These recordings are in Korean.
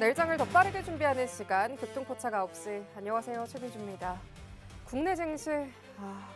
내일장을 더 빠르게 준비하는 시간 급등포착 9시. 안녕하세요, 최비주입니다. 국내 증시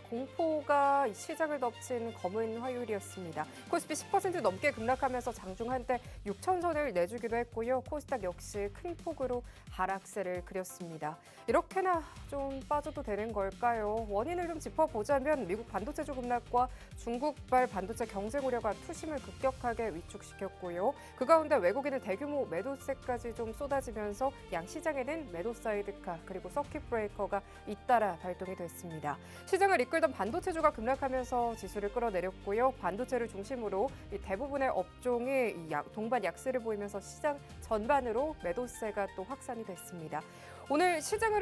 공포가 시장을 덮친 검은 화요일이었습니다. 코스피 10% 넘게 급락하면서 장중 한때 6천선을 내주기도 했고요. 코스닥 역시 큰 폭으로 하락세를 그렸습니다. 이렇게나 좀 빠져도 되는 걸까요? 원인을 좀 짚어보자면 미국 반도체주 급락과 중국발 반도체 경쟁 우려가 투심을 급격하게 위축시켰고요. 그 가운데 외국인의 대규모 매도세까지 좀 쏟아지면서 양 시장에는 매도 사이드카 그리고 서킷 브레이커가 잇따라 발동이 됐습니다. 시장을 이끌던 반도체주가 급락하면서 지수를 끌어내렸고요. 반도체를 중심으로 대부분의 업종이 동반 약세를 보이면서 시장 전반으로 매도세가 또 확산이 됐습니다. 오늘 시장을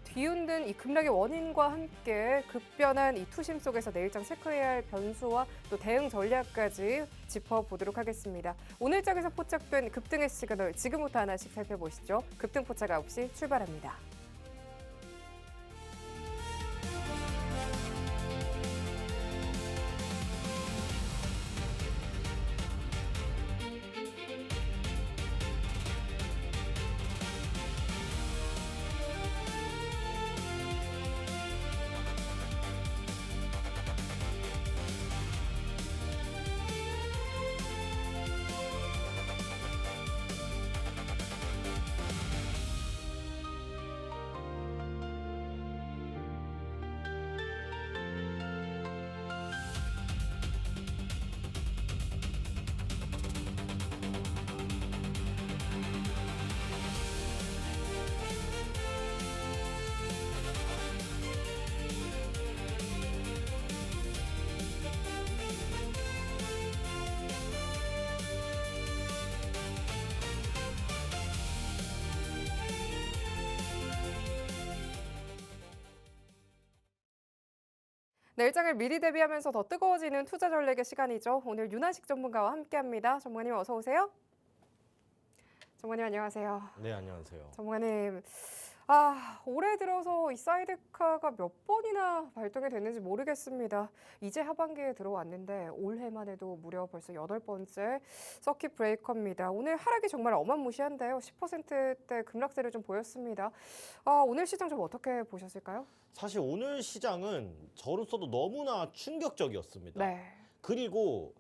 뒤흔든 이 급락의 원인과 함께 급변한 이 투심 속에서 내일장 체크해야 할 변수와 또 대응 전략까지 짚어보도록 하겠습니다. 오늘 장에서 포착된 급등의 시그널 지금부터 하나씩 살펴보시죠. 급등 포착 9시 출발합니다. 내일장을 미리 대비하면서 더 뜨거워지는 투자 전략의 시간이죠. 오늘 윤하식 전문가와 함께합니다. 전문가님 어서 오세요. 전문가님 안녕하세요. 네, 안녕하세요. 전문가님, 올해 들어서 이 사이드카가 몇 번이나 발동이 됐는지 모르겠습니다. 이제 하반기에 들어왔는데 올해만 해도 무려 벌써 8번째 서킷 브레이커입니다. 오늘 하락이 정말 어마무시한데요. 10%대 급락세를 좀 보였습니다. 오늘 시장 좀 어떻게 보셨을까요? 사실 오늘 시장은 저로서도 너무나 충격적이었습니다. 네. 그리고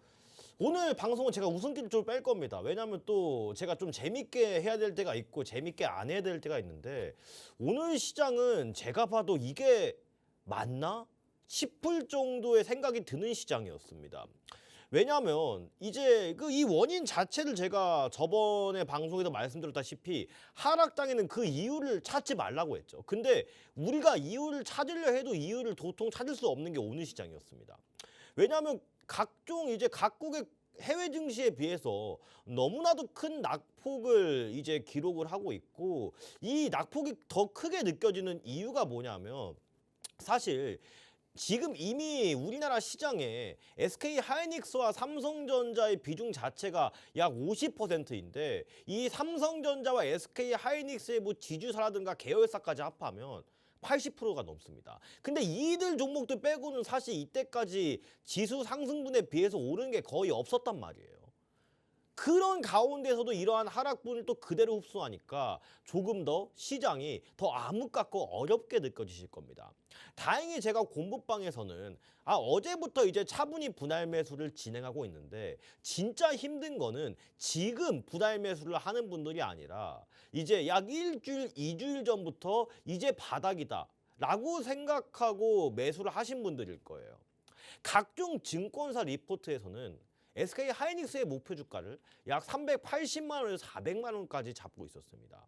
오늘 방송은 제가 웃음기를 좀 뺄 겁니다. 왜냐하면 또 제가 좀 재밌게 해야 될 때가 있고 재밌게 안 해야 될 때가 있는데 오늘 시장은 제가 봐도 이게 맞나 싶을 정도의 생각이 드는 시장이었습니다. 왜냐하면 이제 이 원인 자체를 제가 저번에 방송에서 말씀드렸다시피 하락장에는 그 이유를 찾지 말라고 했죠. 근데 우리가 이유를 찾으려 해도 이유를 도통 찾을 수 없는 게 오늘 시장이었습니다. 왜냐하면 각종 이제 각국의 해외 증시에 비해서 너무나도 큰 낙폭을 이제 기록을 하고 있고 이 낙폭이 더 크게 느껴지는 이유가 뭐냐면 사실 지금 이미 우리나라 시장에 SK 하이닉스와 삼성전자의 비중 자체가 약 50%인데 이 삼성전자와 SK 하이닉스의 뭐 지주사라든가 계열사까지 합하면 80%가 넘습니다. 근데 이들 종목들 빼고는 사실 이때까지 지수 상승분에 비해서 오른 게 거의 없었단 말이에요. 그런 가운데서도 이러한 하락분을 또 그대로 흡수하니까 조금 더 시장이 더 암흑 같고 어렵게 느껴지실 겁니다. 다행히 제가 공부방에서는 어제부터 이제 차분히 분할 매수를 진행하고 있는데 진짜 힘든 거는 지금 분할 매수를 하는 분들이 아니라 이제 약 일주일, 2주일 전부터 이제 바닥이다 라고 생각하고 매수를 하신 분들일 거예요. 각종 증권사 리포트에서는 SK 하이닉스의 목표 주가를 약 380만 원에서 400만 원까지 잡고 있었습니다.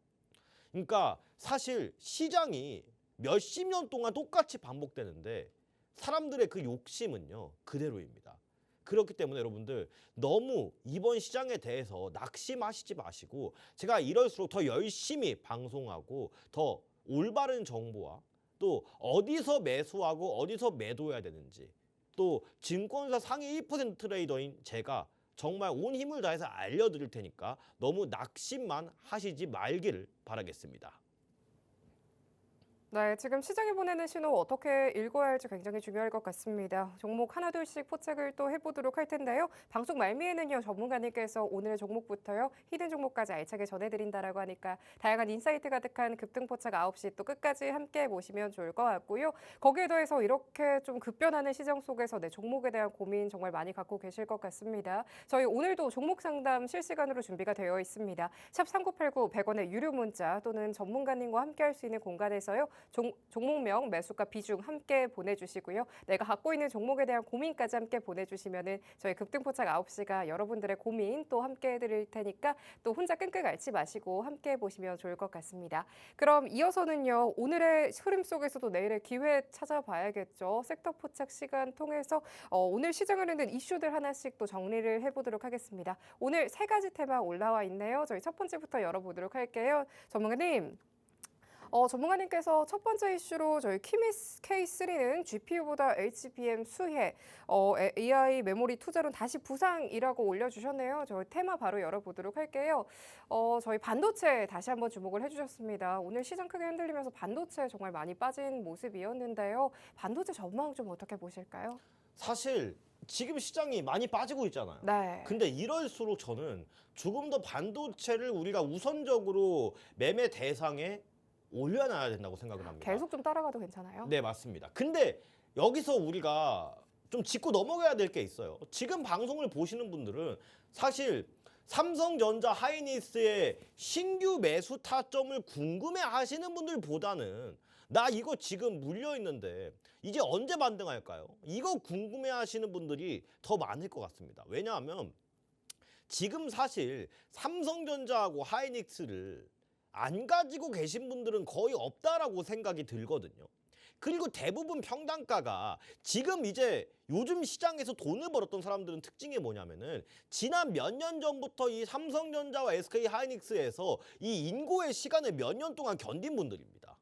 그러니까 사실 시장이 몇십 년 동안 똑같이 반복되는데 사람들의 그 욕심은요 그대로입니다. 그렇기 때문에 여러분들 너무 이번 시장에 대해서 낙심하시지 마시고 제가 이럴수록 더 열심히 방송하고 더 올바른 정보와 또 어디서 매수하고 어디서 매도해야 되는지 또 증권사 상위 1% 트레이더인 제가 정말 온 힘을 다해서 알려드릴 테니까 너무 낙심만 하시지 말기를 바라겠습니다. 네, 지금 시장이 보내는 신호 어떻게 읽어야 할지 굉장히 중요할 것 같습니다. 종목 하나둘씩 포착을 또 해보도록 할 텐데요. 방송 말미에는요, 전문가님께서 오늘의 종목부터요, 히든 종목까지 알차게 전해드린다라고 하니까 다양한 인사이트 가득한 급등 포착 9시 또 끝까지 함께 보시면 좋을 것 같고요. 거기에 더해서 이렇게 좀 급변하는 시장 속에서 내 종목에 대한 고민 정말 많이 갖고 계실 것 같습니다. 저희 오늘도 종목 상담 실시간으로 준비가 되어 있습니다. 샵 3989 100원의 유료 문자 또는 전문가님과 함께 할 수 있는 공간에서요. 종목명, 매수가, 비중 함께 보내주시고요. 내가 갖고 있는 종목에 대한 고민까지 함께 보내주시면은 저희 급등포착 9시가 여러분들의 고민 또 함께 해드릴 테니까 또 혼자 끙끙 앓지 마시고 함께 보시면 좋을 것 같습니다. 그럼 이어서는요. 오늘의 흐름 속에서도 내일의 기회 찾아봐야겠죠. 섹터 포착 시간 통해서 오늘 시장을 흔든 이슈들 하나씩 또 정리를 해보도록 하겠습니다. 오늘 세 가지 테마 올라와 있네요. 저희 첫 번째부터 열어보도록 할게요. 전문가님. 전문가님께서 첫 번째 이슈로 저희 키미스 K3는 GPU보다 HBM 수혜, AI 메모리 투자론 다시 부상이라고 올려주셨네요. 저희 테마 바로 열어보도록 할게요. 저희 반도체 다시 한번 주목을 해주셨습니다. 오늘 시장 크게 흔들리면서 반도체 정말 많이 빠진 모습이었는데요. 반도체 전망 좀 어떻게 보실까요? 사실 지금 시장이 많이 빠지고 있잖아요. 네. 근데 이럴수록 저는 조금 더 반도체를 우리가 우선적으로 매매 대상에 올려놔야 된다고 생각을 합니다. 계속 좀 따라가도 괜찮아요? 네, 맞습니다. 근데 여기서 우리가 좀 짚고 넘어가야 될 게 있어요. 지금 방송을 보시는 분들은 사실 삼성전자 하이닉스의 신규 매수 타점을 궁금해 하시는 분들보다는 나 이거 지금 물려 있는데 이제 언제 반등할까요? 이거 궁금해 하시는 분들이 더 많을 것 같습니다. 왜냐하면 지금 사실 삼성전자하고 하이닉스를 안 가지고 계신 분들은 거의 없다라고 생각이 들거든요. 그리고 대부분 평단가가 지금 이제 요즘 시장에서 돈을 벌었던 사람들은 특징이 뭐냐면은 지난 몇 년 전부터 이 삼성전자와 SK 하이닉스에서 이 인고의 시간을 몇 년 동안 견딘 분들입니다.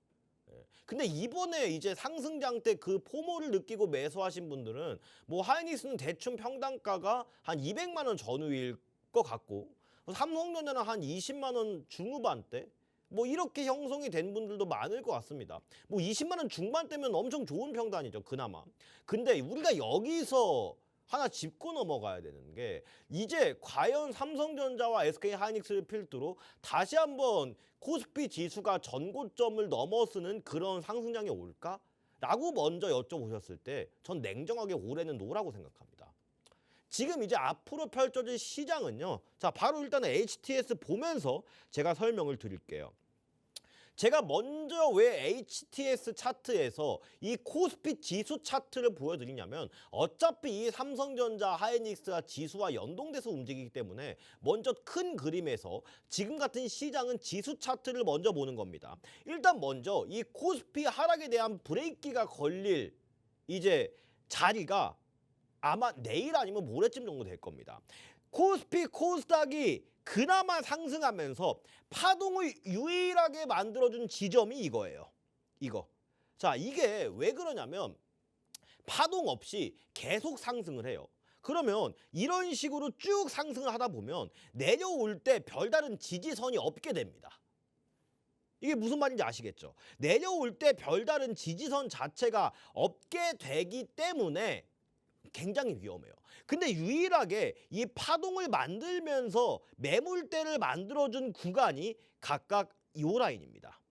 근데 이번에 이제 상승장 때 그 포모를 느끼고 매수하신 분들은 뭐 하이닉스는 대충 평단가가 한 200만 원 전후일 것 같고 삼성전자는 한 20만 원 중후반대 뭐 이렇게 형성이 된 분들도 많을 것 같습니다. 뭐 20만 원 중반대면 엄청 좋은 평단이죠, 그나마. 근데 우리가 여기서 하나 짚고 넘어가야 되는 게 이제 과연 삼성전자와 SK 하이닉스를 필두로 다시 한번 코스피 지수가 전고점을 넘어서는 그런 상승장이 올까? 라고 먼저 여쭤보셨을 때 전 냉정하게 올해는 노라고 생각합니다. 지금 이제 앞으로 펼쳐질 시장은요. 자, 바로 일단은 HTS 보면서 제가 설명을 드릴게요. 제가 먼저 왜 HTS 차트에서 이 코스피 지수 차트를 보여드리냐면 어차피 이 삼성전자, 하이닉스가 지수와 연동돼서 움직이기 때문에 먼저 큰 그림에서 지금 같은 시장은 지수 차트를 먼저 보는 겁니다. 일단 먼저 이 코스피 하락에 대한 브레이크가 걸릴 이제 자리가 아마 내일 아니면 모레쯤 정도 될 겁니다. 코스피, 코스닥이 그나마 상승하면서 파동을 유일하게 만들어준 지점이 이거예요. 이거. 자, 이게 왜 그러냐면 파동 없이 계속 상승을 해요. 그러면 이런 식으로 쭉 상승을 하다 보면 내려올 때 별다른 지지선이 없게 됩니다. 이게 무슨 말인지 아시겠죠? 내려올 때 별다른 지지선 자체가 없게 되기 때문에 굉장히 위험해요. 근데 유일하게 이 파동을 만들면서 매물대를 만들어준 구간이 각각 이 라인입니다.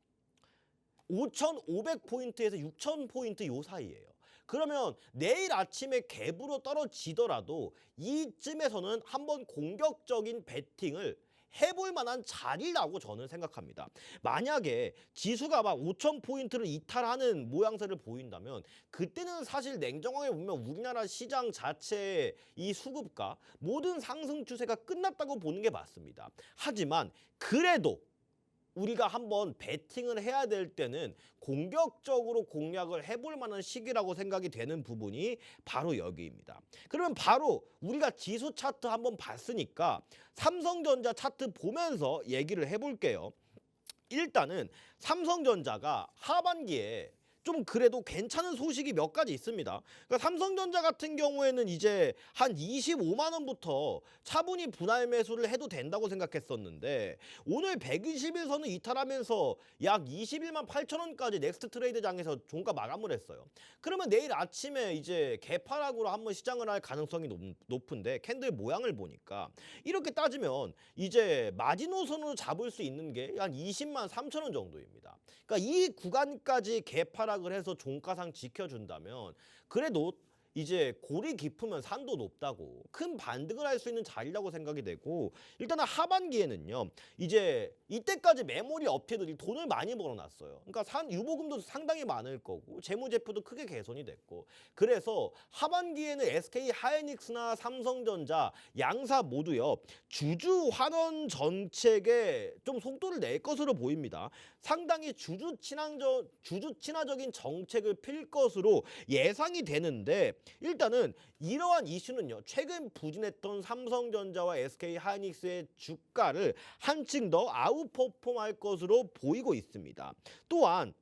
5,500포인트에서 6,000포인트 요 사이예요. 그러면 내일 아침에 갭으로 떨어지더라도 이쯤에서는 한번 공격적인 배팅을 해볼 만한 자리라고 저는 생각합니다. 만약에 지수가 막 5,000포인트를 이탈하는 모양새를 보인다면 그때는 사실 냉정하게 보면 우리나라 시장 자체의 이 수급과 모든 상승 추세가 끝났다고 보는 게 맞습니다. 하지만 그래도 우리가 한번 배팅을 해야 될 때는 공격적으로 공략을 해볼 만한 시기라고 생각이 되는 부분이 바로 여기입니다. 그러면 바로 우리가 지수 차트 한번 봤으니까 삼성전자 차트 보면서 얘기를 해볼게요. 일단은 삼성전자가 하반기에 좀 그래도 괜찮은 소식이 몇 가지 있습니다. 그러니까 삼성전자 같은 경우에는 이제 한 25만 원부터 차분히 분할 매수를 해도 된다고 생각했었는데 오늘 120일선을 이탈하면서 약 21만 8천 원까지 넥스트 트레이드장에서 종가 마감을 했어요. 그러면 내일 아침에 이제 개파락으로 한번 시장을 할 가능성이 높은데 캔들 모양을 보니까 이렇게 따지면 이제 마지노선으로 잡을 수 있는 게 한 20만 3천 원 정도입니다. 그러니까 이 구간까지 개파락을 해서 종가상 지켜준다면 그래도 이제 골이 깊으면 산도 높다고 큰 반등을 할 수 있는 자리라고 생각이 되고 일단은 하반기에는요 이제 이때까지 메모리 업체들이 돈을 많이 벌어놨어요. 그러니까 유보금도 상당히 많을 거고 재무제표도 크게 개선이 됐고 그래서 하반기에는 SK 하이닉스나 삼성전자 양사 모두요 주주 환원 정책에 좀 속도를 낼 것으로 보입니다. 상당히 주주 친화적인 정책을 필 것으로 예상이 되는데 일단은 이러한 이슈는요 최근 부진했던 삼성전자와 SK 하이닉스의 주가를 한층 더 아웃퍼폼할 것으로 보이고 있습니다. 또한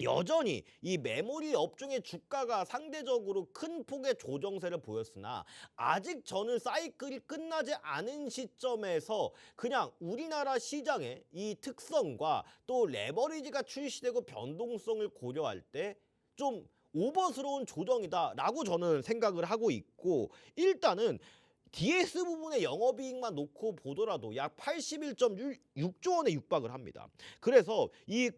여전히 이 메모리 업종의 주가가 상대적으로 큰 폭의 조정세를 보였으나 아직 저는 사이클이 끝나지 않은 시점에서 그냥 우리나라 시장의 이 특성과 또 레버리지가 출시되고 변동성을 고려할 때 좀 오버스러운 조정이다라고 저는 생각을 하고 있고 일단은 DS 부분의 영업이익만 놓고 보더라도 약 81.6조 원에 육박을 합니다. 그래서 이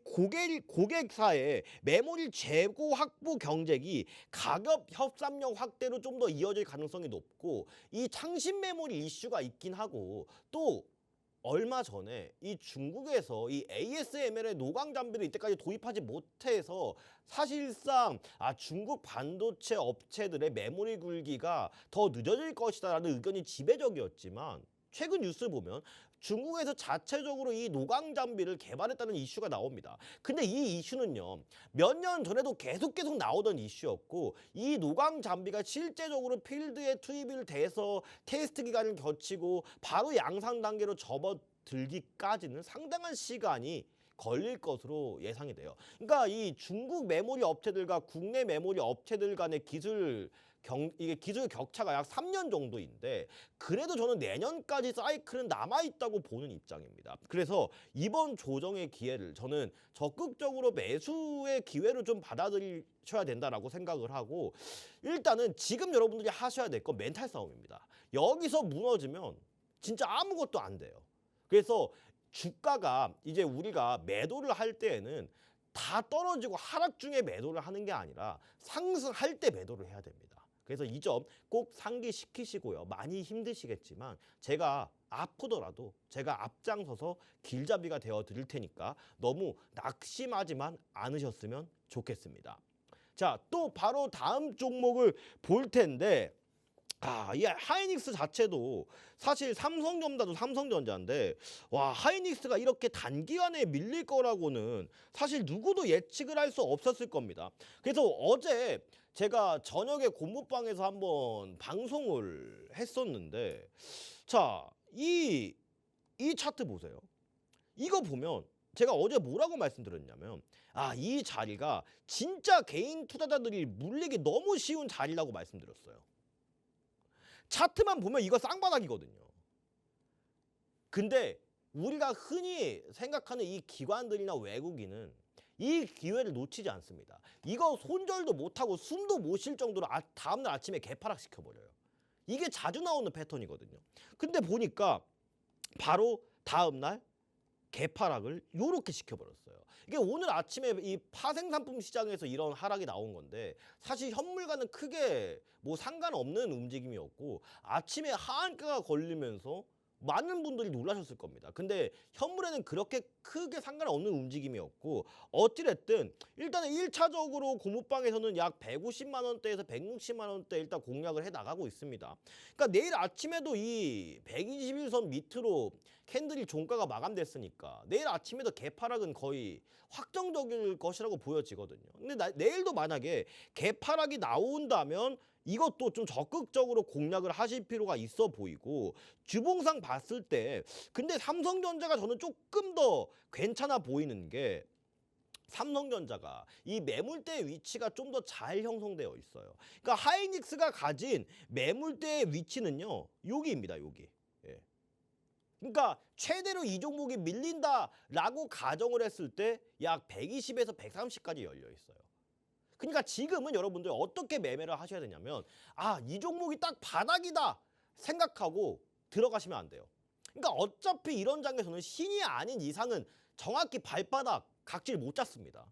고객사의 메모리 재고 확보 경쟁이 가격 협상력 확대로 좀 더 이어질 가능성이 높고 이 창신 메모리 이슈가 있긴 하고 또 얼마 전에 이 중국에서 이 ASML의 노광 장비를 이때까지 도입하지 못해서 사실상 중국 반도체 업체들의 메모리 굴기가 더 늦어질 것이다라는 의견이 지배적이었지만 최근 뉴스 보면 중국에서 자체적으로 이 노광 장비를 개발했다는 이슈가 나옵니다. 근데 이 이슈는요 몇 년 전에도 계속 나오던 이슈였고 이 노광 장비가 실제적으로 필드에 투입이 돼서 테스트 기간을 거치고 바로 양산 단계로 접어들기까지는 상당한 시간이 걸릴 것으로 예상이 돼요. 그러니까 이 중국 메모리 업체들과 국내 메모리 업체들 간의 이게 기술 격차가 약 3년 정도인데 그래도 저는 내년까지 사이클은 남아있다고 보는 입장입니다. 그래서 이번 조정의 기회를 저는 적극적으로 매수의 기회로 좀 받아들이셔야 된다라고 생각을 하고 일단은 지금 여러분들이 하셔야 될 건 멘탈 싸움입니다. 여기서 무너지면 진짜 아무것도 안 돼요. 그래서 주가가 이제 우리가 매도를 할 때에는 다 떨어지고 하락 중에 매도를 하는 게 아니라 상승할 때 매도를 해야 됩니다. 그래서 이 점 꼭 상기시키시고요. 많이 힘드시겠지만 제가 아프더라도 제가 앞장서서 길잡이가 되어 드릴 테니까 너무 낙심하지만 않으셨으면 좋겠습니다. 자, 또 바로 다음 종목을 볼 텐데 이 하이닉스 자체도 사실 삼성전자도 삼성전자인데 와 하이닉스가 이렇게 단기간에 밀릴 거라고는 사실 누구도 예측을 할 수 없었을 겁니다. 그래서 어제 제가 저녁에 고무방에서 한번 방송을 했었는데 자, 이 차트 보세요. 이거 보면 제가 어제 뭐라고 말씀드렸냐면 이 자리가 진짜 개인 투자자들이 물리기 너무 쉬운 자리라고 말씀드렸어요. 차트만 보면 이거 쌍바닥이거든요. 근데 우리가 흔히 생각하는 이 기관들이나 외국인은 이 기회를 놓치지 않습니다. 이거 손절도 못하고 숨도 못 쉴 정도로 다음날 아침에 개파락 시켜버려요. 이게 자주 나오는 패턴이거든요. 근데 보니까 바로 다음날 개파락을 요렇게 시켜버렸어요. 이게 오늘 아침에 이 파생상품 시장에서 이런 하락이 나온 건데 사실 현물과는 크게 뭐 상관없는 움직임이었고 아침에 하한가가 걸리면서 많은 분들이 놀라셨을 겁니다. 근데 현물에는 그렇게 크게 상관없는 움직임이었고 어찌됐든 일단은 1차적으로 고무방에서는 약 150만 원대에서 160만 원대 일단 공략을 해 나가고 있습니다. 그러니까 내일 아침에도 이 121선 밑으로 캔들이 종가가 마감됐으니까 내일 아침에도 개파락은 거의 확정적일 것이라고 보여지거든요. 근데 내일도 만약에 개파락이 나온다면 이것도 좀 적극적으로 공략을 하실 필요가 있어 보이고 주봉상 봤을 때 근데 삼성전자가 저는 조금 더 괜찮아 보이는 게 삼성전자가 이 매물대의 위치가 좀 더 잘 형성되어 있어요. 그러니까 하이닉스가 가진 매물대의 위치는요, 여기입니다, 여기. 예. 그러니까 최대로 이 종목이 밀린다라고 가정을 했을 때 약 120에서 130까지 열려 있어요. 그러니까 지금은 여러분들 어떻게 매매를 하셔야 되냐면, 아, 이 종목이 딱 바닥이다 생각하고 들어가시면 안 돼요. 그러니까 어차피 이런 장에서는 신이 아닌 이상은 정확히 발바닥 각질 못 잡습니다.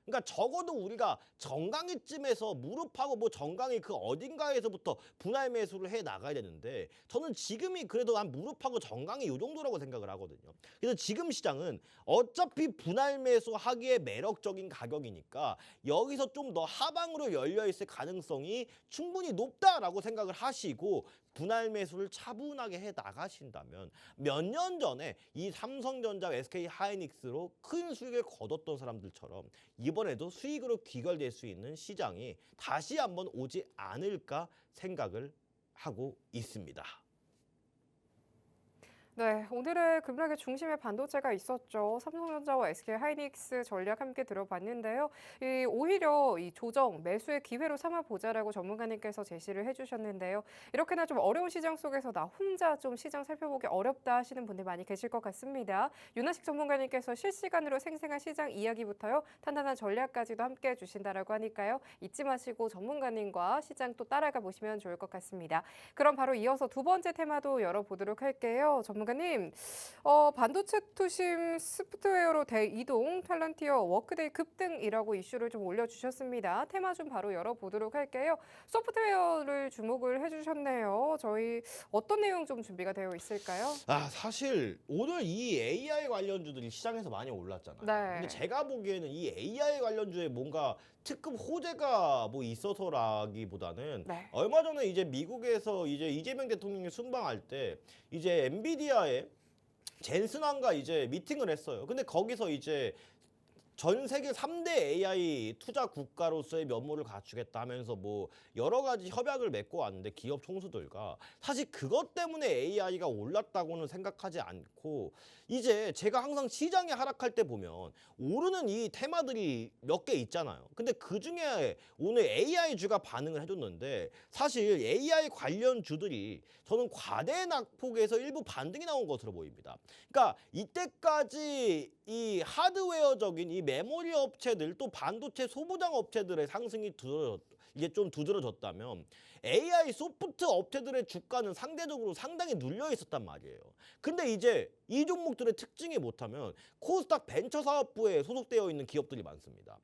그러니까 적어도 우리가 정강이쯤에서 무릎하고 뭐 정강이 그 어딘가에서부터 분할 매수를 해 나가야 되는데, 저는 지금이 그래도 한 무릎하고 정강이 요 정도라고 생각을 하거든요. 그래서 지금 시장은 어차피 분할 매수하기에 매력적인 가격이니까 여기서 좀 더 하방으로 열려 있을 가능성이 충분히 높다라고 생각을 하시고 분할 매수를 차분하게 해 나가신다면, 몇 년 전에 이 삼성전자, SK 하이닉스로 큰 수익을 거뒀던 사람들처럼 이번에도 수익으로 귀결될 수 있는 시장이 다시 한번 오지 않을까 생각을 하고 있습니다. 네, 오늘의 급락의 중심에 반도체가 있었죠. 삼성전자와 SK 하이닉스 전략 함께 들어봤는데요. 오히려 이 조정, 매수의 기회로 삼아보자라고 전문가님께서 제시를 해주셨는데요. 이렇게나 좀 어려운 시장 속에서 나 혼자 좀 시장 살펴보기 어렵다 하시는 분들 많이 계실 것 같습니다. 윤하식 전문가님께서 실시간으로 생생한 시장 이야기부터요, 탄탄한 전략까지도 함께 해주신다라고 하니까요. 잊지 마시고 전문가님과 시장 또 따라가 보시면 좋을 것 같습니다. 그럼 바로 이어서 두 번째 테마도 열어보도록 할게요. 전문가님, 반도체 투심 소프트웨어로 대이동, 팔란티어, 워크데이 급등이라고 이슈를 좀 올려주셨습니다. 테마 좀 바로 열어보도록 할게요. 소프트웨어를 주목을 해주셨네요. 저희 어떤 내용 좀 준비가 되어 있을까요? 아, 사실 오늘 이 AI 관련주들이 시장에서 많이 올랐잖아요. 네. 근데 제가 보기에는 이 AI 관련주에 뭔가 특급 호재가 뭐 있어서라기보다는, 네. 얼마 전에 이제 미국에서 이제 이재명 대통령이 순방할 때 이제 엔비디아의 젠슨왕과 이제 미팅을 했어요. 근데 거기서 이제 전 세계 3대 AI 투자 국가로서의 면모를 갖추겠다 하면서 뭐 여러 가지 협약을 맺고 왔는데, 기업 총수들과 사실 그것 때문에 AI가 올랐다고는 생각하지 않고, 이제 제가 항상 시장이 하락할 때 보면 오르는 이 테마들이 몇 개 있잖아요. 근데 그중에 오늘 AI주가 반응을 해줬는데, 사실 AI 관련 주들이 저는 과대 낙폭에서 일부 반등이 나온 것으로 보입니다. 그러니까 이때까지 이 하드웨어적인 이 메모리 업체들, 또 반도체 소부장 업체들의 상승이 이게 좀 두드러졌다면, AI 소프트 업체들의 주가는 상대적으로 상당히 눌려 있었단 말이에요. 근데 이제 이 종목들의 특징이 뭐냐면 코스닥 벤처사업부에 소속되어 있는 기업들이 많습니다.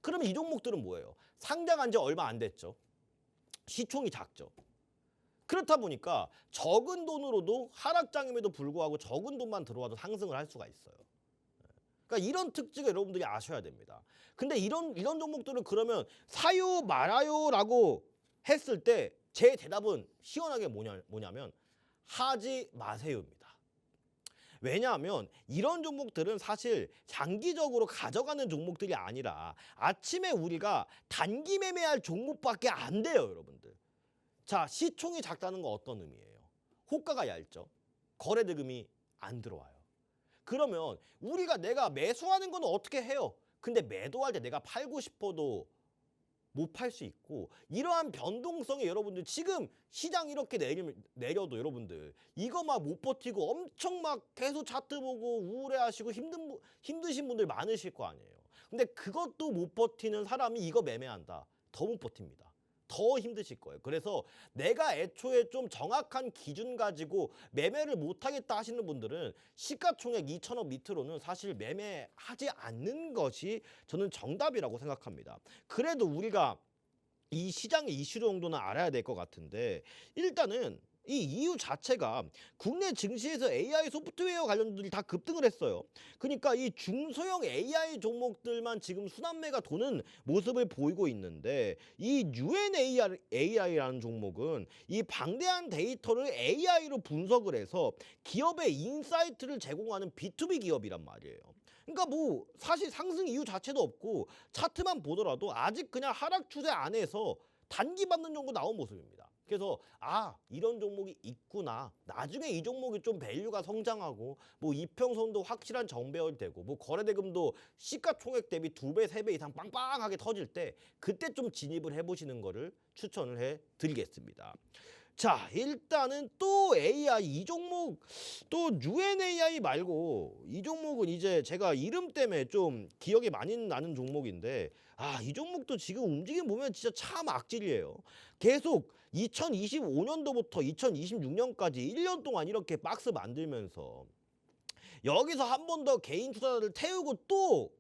그러면 이 종목들은 뭐예요? 상장한 지 얼마 안 됐죠. 시총이 작죠. 그렇다 보니까 적은 돈으로도, 하락장임에도 불구하고 적은 돈만 들어와도 상승을 할 수가 있어요. 그러니까 이런 특징을 여러분들이 아셔야 됩니다. 근데 이런 종목들은 그러면 사요 말아요라고 했을 때 제 대답은 시원하게 뭐냐면 하지 마세요입니다. 왜냐하면 이런 종목들은 사실 장기적으로 가져가는 종목들이 아니라 아침에 우리가 단기 매매할 종목밖에 안 돼요, 여러분들. 자, 시총이 작다는 건 어떤 의미예요? 호가가 얇죠. 거래 대금이 안 들어와요. 그러면 내가 매수하는 건 어떻게 해요? 근데 매도할 때 내가 팔고 싶어도 못 팔 수 있고, 이러한 변동성이 여러분들 지금 시장 이렇게 내려도 여러분들 이거 막 못 버티고 엄청 막 계속 차트 보고 우울해하시고 힘드신 분들 많으실 거 아니에요. 근데 그것도 못 버티는 사람이 이거 매매한다. 더 못 버팁니다. 더 힘드실 거예요. 그래서 내가 애초에 좀 정확한 기준 가지고 매매를 못하겠다 하시는 분들은 시가총액 2천억 밑으로는 사실 매매하지 않는 것이 저는 정답이라고 생각합니다. 그래도 우리가 이 시장의 이슈 정도는 알아야 될 것 같은데, 일단은 이 이유 자체가 국내 증시에서 AI 소프트웨어 관련들이 다 급등을 했어요. 그러니까 이 중소형 AI 종목들만 지금 순환매가 도는 모습을 보이고 있는데, 이 UNAI라는 종목은 이 방대한 데이터를 AI로 분석을 해서 기업의 인사이트를 제공하는 B2B 기업이란 말이에요. 그러니까 뭐 사실 상승 이유 자체도 없고 차트만 보더라도 아직 그냥 하락 추세 안에서 단기 반등 정도 나온 모습입니다. 그래서 이런 종목이 있구나. 나중에 이 종목이 좀 밸류가 성장하고 뭐 이평선도 확실한 정배열되고 뭐 거래대금도 시가총액 대비 2배, 3배 이상 빵빵하게 터질 때 그때 좀 진입을 해보시는 거를 추천을 해드리겠습니다. 자, 일단은 또 AI 이 종목 또 UNAI 말고 이 종목은 이제 제가 이름 때문에 좀 기억이 많이 나는 종목인데 이 종목도 지금 움직임 보면 진짜 참 악질이에요. 계속 2025년도부터 2026년까지 1년 동안 이렇게 박스 만들면서 여기서 한 번 더 개인 투자자를 태우고 또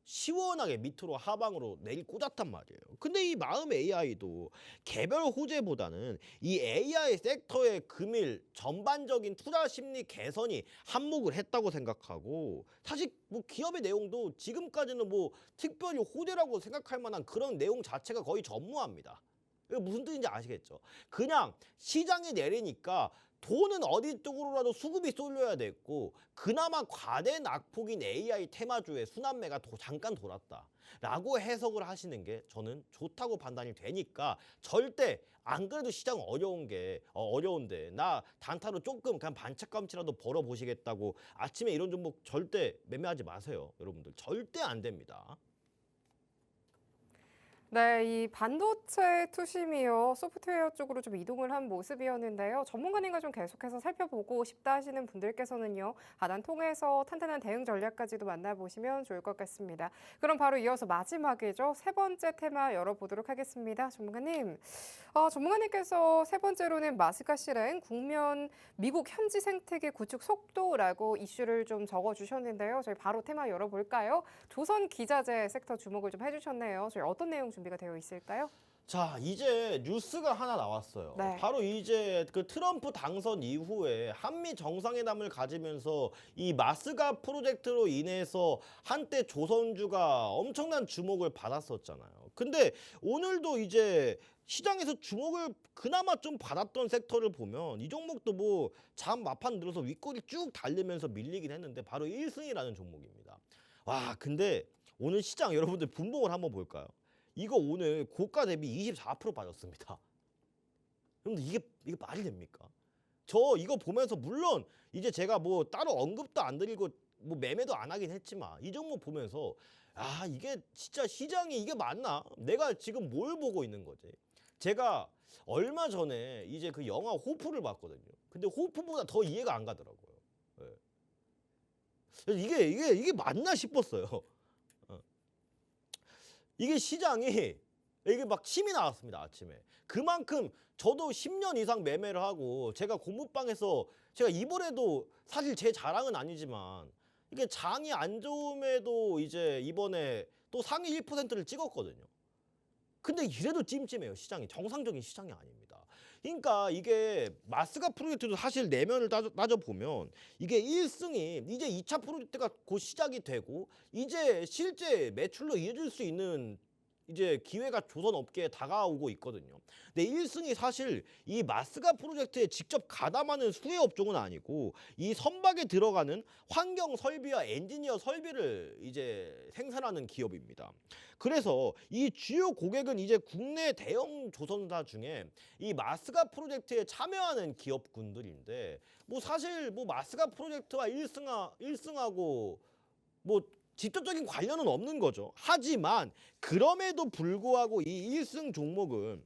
시원하게 밑으로 하방으로 내리 꽂았단 말이에요. 근데 이 마음 AI도 개별 호재보다는 이 AI 섹터의 금일 전반적인 투자 심리 개선이 한몫을 했다고 생각하고 사실 뭐 기업의 내용도 지금까지는 뭐 특별히 호재라고 생각할 만한 그런 내용 자체가 거의 전무합니다. 이거 무슨 뜻인지 아시겠죠? 그냥 시장이 내리니까 돈은 어디 쪽으로라도 수급이 쏠려야 됐고 그나마 과대 낙폭인 AI 테마주의 순환매가 잠깐 돌았다 라고 해석을 하시는 게 저는 좋다고 판단이 되니까 절대 안 그래도 시장 어려운데 나 단타로 조금 그냥 반짝감치라도 벌어보시겠다고 아침에 이런 종목 절대 매매하지 마세요. 여러분들 절대 안 됩니다. 네, 이 반도체 투심이요. 소프트웨어 쪽으로 좀 이동을 한 모습이었는데요. 전문가님과 좀 계속해서 살펴보고 싶다 하시는 분들께서는요. 하단 통해서 탄탄한 대응 전략까지도 만나보시면 좋을 것 같습니다. 그럼 바로 이어서 마지막이죠. 세 번째 테마 열어보도록 하겠습니다. 전문가님. 전문가님께서 세 번째로는 마스카 실행 국면 미국 현지 생태계 구축 속도라고 이슈를 좀 적어주셨는데요. 저희 바로 테마 열어볼까요? 조선 기자재 섹터 주목을 좀 해주셨네요. 저희 어떤 내용 준비가 되어 있을까요? 자, 이제 뉴스가 하나 나왔어요. 네. 바로 이제 그 트럼프 당선 이후에 한미 정상회담을 가지면서 이 마스가 프로젝트로 인해서 한때 조선주가 엄청난 주목을 받았었잖아요. 근데 오늘도 이제 시장에서 주목을 그나마 좀 받았던 섹터를 보면 이 종목도 뭐 잠 마판 들어서 윗꼬리 쭉 달리면서 밀리긴 했는데 바로 1승이라는 종목입니다. 와, 근데 오늘 시장 여러분들 분봉을 한번 볼까요? 이거 오늘 고가 대비 24% 빠졌습니다. 여러분들 이게 말이 됩니까? 저 이거 보면서 물론 이제 제가 뭐 따로 언급도 안 드리고 뭐 매매도 안 하긴 했지만 이 종목 보면서 이게 진짜 시장이 이게 맞나? 내가 지금 뭘 보고 있는 거지? 제가 얼마 전에 이제 그 영화 호프를 봤거든요. 근데 호프보다 더 이해가 안 가더라고요. 네. 그래서 이게 맞나 싶었어요. 이게 시장이 이게 막 침이 나왔습니다. 아침에. 그만큼 저도 10년 이상 매매를 하고 제가 공부방에서 제가 이번에도 사실 제 자랑은 아니지만 이게 장이 안 좋음에도 이제 이번에 또 상위 1%를 찍었거든요. 근데 이래도 찜찜해요. 시장이. 정상적인 시장이 아닙니다. 그러니까 이게 마스가 프로젝트도 사실 내면을 따져보면 이게 1승이 이제 2차 프로젝트가 곧 시작이 되고 이제 실제 매출로 이어질 수 있는 이제 기회가 조선 업계에 다가오고 있거든요. 근데 1승이 사실 이 마스가 프로젝트에 직접 가담하는 수혜 업종은 아니고 이 선박에 들어가는 환경 설비와 엔지니어 설비를 이제 생산하는 기업입니다. 그래서 이 주요 고객은 이제 국내 대형 조선사 중에 이 마스가 프로젝트에 참여하는 기업군들인데 뭐 사실 뭐 마스가 프로젝트와 1승하고 뭐 직접적인 관련은 없는 거죠. 하지만 그럼에도 불구하고 이 1승 종목은